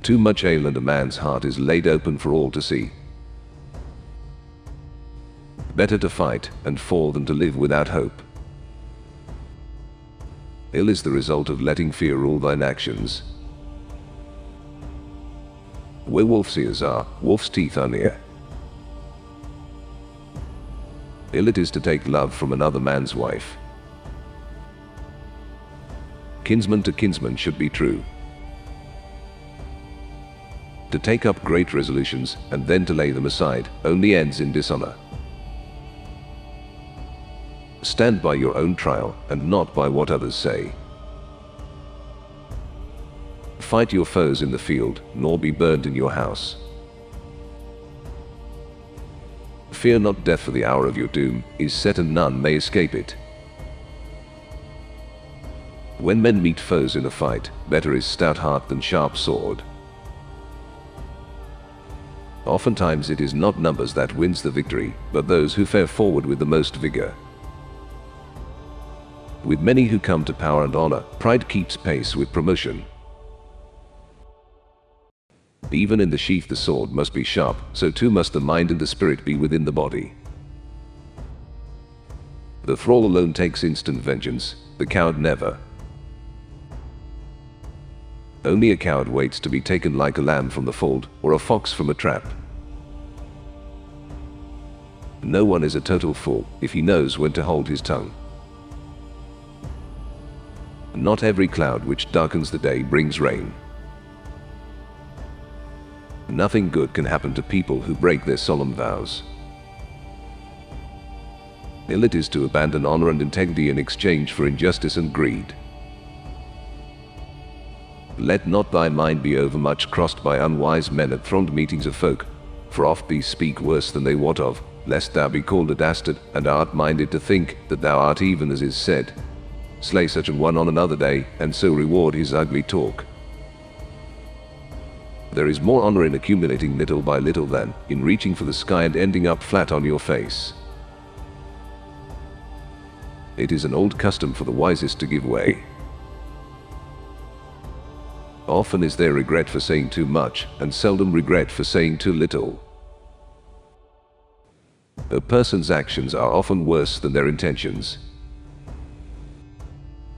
Too much ale and a man's heart is laid open for all to see. Better to fight and fall than to live without hope. Ill is the result of letting fear rule thine actions. Where wolf's ears are, wolf's teeth are near. Ill it is to take love from another man's wife. Kinsman to kinsman should be true. To take up great resolutions and then to lay them aside only ends in dishonor. Stand by your own trial and not by what others say. Fight your foes in the field, nor be burned in your house. Fear not death, for the hour of your doom is set and none may escape it. When men meet foes in a fight, better is stout heart than sharp sword. Oftentimes it is not numbers that wins the victory, but those who fare forward with the most vigor. With many who come to power and honor, pride keeps pace with promotion. Even in the sheath the sword must be sharp, so too must the mind and the spirit be within the body. The thrall alone takes instant vengeance, the coward never. Only a coward waits to be taken like a lamb from the fold, or a fox from a trap. No one is a total fool if he knows when to hold his tongue. Not every cloud which darkens the day brings rain. Nothing good can happen to people who break their solemn vows. Ill it is to abandon honor and integrity in exchange for injustice and greed. Let not thy mind be overmuch crossed by unwise men at thronged meetings of folk, for oft these speak worse than they wot of, lest thou be called a dastard, and art minded to think that thou art even as is said. Slay such an one on another day, and so reward his ugly talk. There is more honor in accumulating little by little than in reaching for the sky and ending up flat on your face. It is an old custom for the wisest to give way. Often is there regret for saying too much, and seldom regret for saying too little. A person's actions are often worse than their intentions.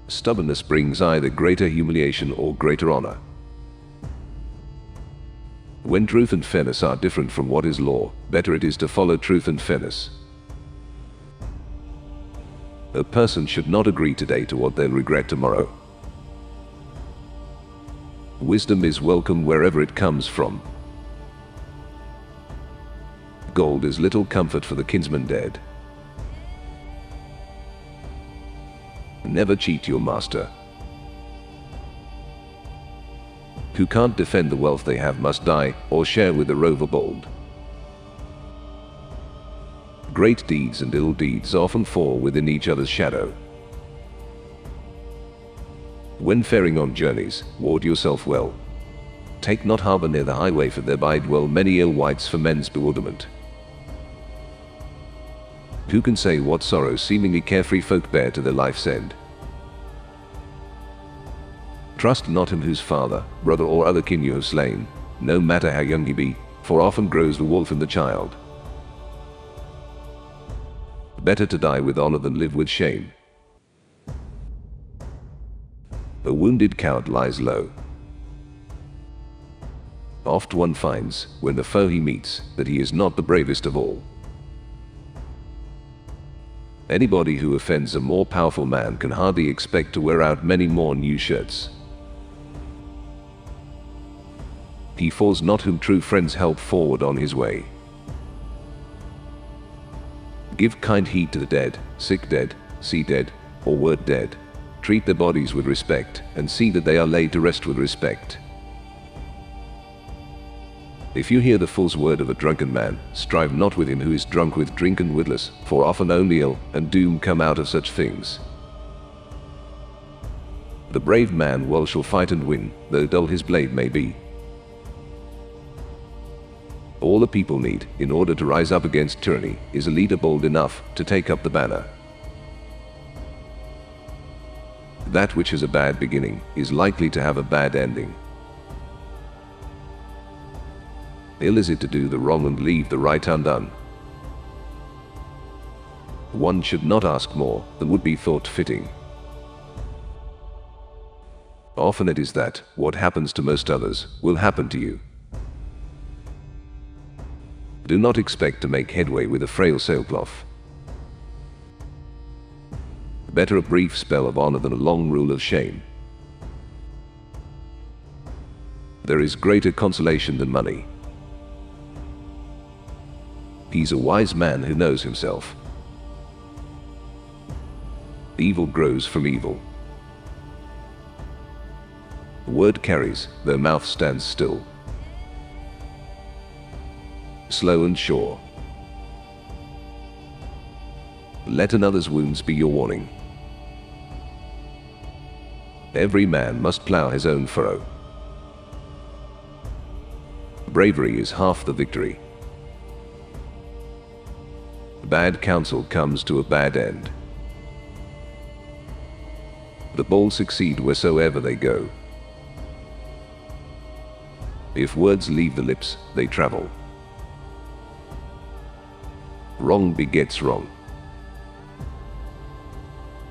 Stubbornness brings either greater humiliation or greater honor. When truth and fairness are different from what is law, better it is to follow truth and fairness. A person should not agree today to what they'll regret tomorrow. Wisdom is welcome wherever it comes from. Gold is little comfort for the kinsman dead. Never cheat your master. Who can't defend the wealth they have must die, or share with the rover bold. Great deeds and ill deeds often fall within each other's shadow. When faring on journeys, ward yourself well. Take not harbor near the highway, for thereby dwell many ill wights for men's bewilderment. Who can say what sorrow seemingly carefree folk bear to their life's end? Trust not him whose father, brother or other kin you have slain, no matter how young he be, for often grows the wolf in the child. Better to die with honor than live with shame. A wounded coward lies low. Oft one finds, when the foe he meets, that he is not the bravest of all. Anybody who offends a more powerful man can hardly expect to wear out many more new shirts. He falls not whom true friends help forward on his way. Give kind heed to the dead, sick dead, sea dead, or word dead. Treat their bodies with respect, and see that they are laid to rest with respect. If you hear the fool's word of a drunken man, strive not with him who is drunk with drink and witless, for often only ill and doom come out of such things. The brave man well shall fight and win, though dull his blade may be. All the people need, in order to rise up against tyranny, is a leader bold enough to take up the banner. That which has a bad beginning is likely to have a bad ending. Ill is it to do the wrong and leave the right undone. One should not ask more than would be thought fitting. Often it is that what happens to most others will happen to you. Do not expect to make headway with a frail sailcloth. Better a brief spell of honor than a long rule of shame. There is greater consolation than money. He's a wise man who knows himself. Evil grows from evil. The word carries, their mouth stands still. Slow and sure. Let another's wounds be your warning. Every man must plow his own furrow. Bravery is half the victory. Bad counsel comes to a bad end. The bold succeed wheresoever they go. If words leave the lips, they travel. Wrong begets wrong.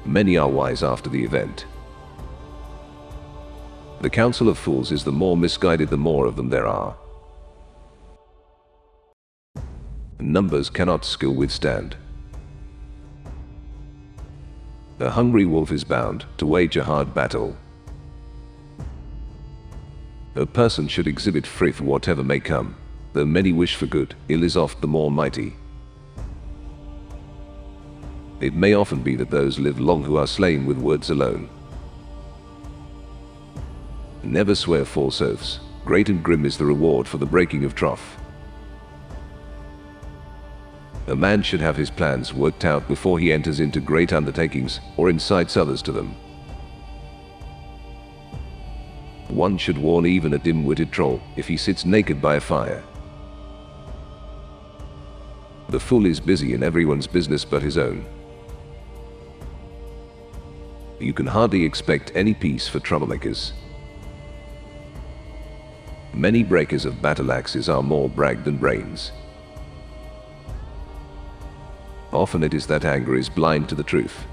Many are wise after the event. The counsel of fools is the more misguided the more of them there are. Numbers cannot skill withstand. A hungry wolf is bound to wage a hard battle. A person should exhibit frith whatever may come. Though many wish for good, ill is oft the more mighty. It may often be that those live long who are slain with words alone. Never swear false oaths. Great and grim is the reward for the breaking of troth. A man should have his plans worked out before he enters into great undertakings or incites others to them. One should warn even a dim-witted troll if he sits naked by a fire. The fool is busy in everyone's business but his own. You can hardly expect any peace for troublemakers. Many breakers of battle axes are more brag than brains. Often it is that anger is blind to the truth.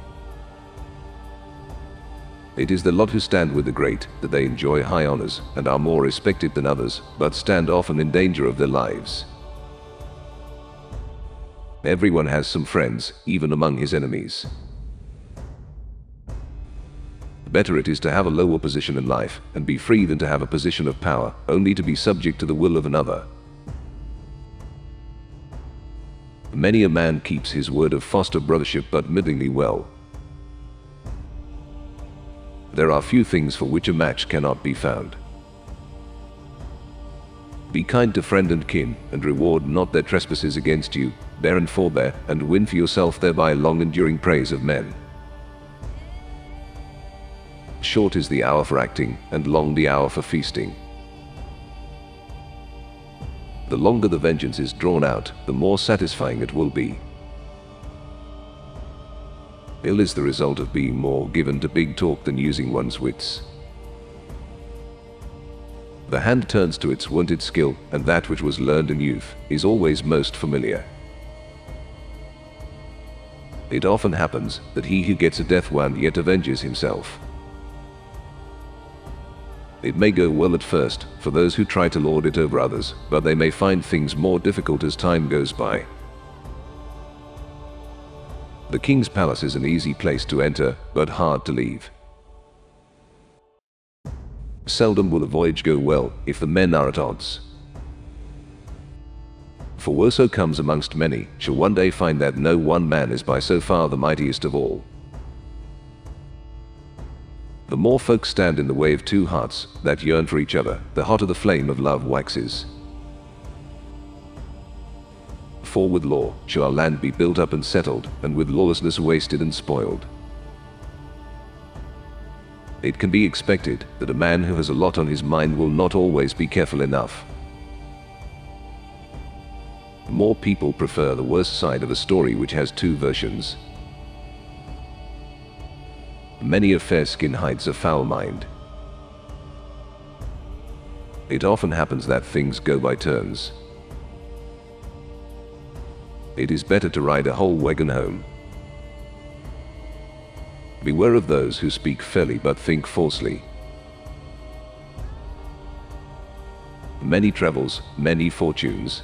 It is the lot who stand with the great that they enjoy high honors and are more respected than others, but stand often in danger of their lives. Everyone has some friends, even among his enemies. Better it is to have a lower position in life and be free than to have a position of power, only to be subject to the will of another. Many a man keeps his word of foster brothership but middlingly well. There are few things for which a match cannot be found. Be kind to friend and kin, and reward not their trespasses against you, bear and forbear, and win for yourself thereby long enduring praise of men. Short is the hour for acting, and long the hour for feasting. The longer the vengeance is drawn out, the more satisfying it will be. Ill is the result of being more given to big talk than using one's wits. The hand turns to its wonted skill, and that which was learned in youth is always most familiar. It often happens that he who gets a death wound yet avenges himself. It may go well at first for those who try to lord it over others, but they may find things more difficult as time goes by. The king's palace is an easy place to enter, but hard to leave. Seldom will a voyage go well if the men are at odds. For whoso comes amongst many shall one day find that no one man is by so far the mightiest of all. The more folk stand in the way of two hearts that yearn for each other, the hotter the flame of love waxes. For with law shall our land be built up and settled, and with lawlessness wasted and spoiled. It can be expected that a man who has a lot on his mind will not always be careful enough. More people prefer the worst side of a story which has two versions. Many a fair skin hides a foul mind. It often happens that things go by turns. it is better to ride a whole wagon home. Beware of those who speak fairly but think falsely. Many travels, many fortunes.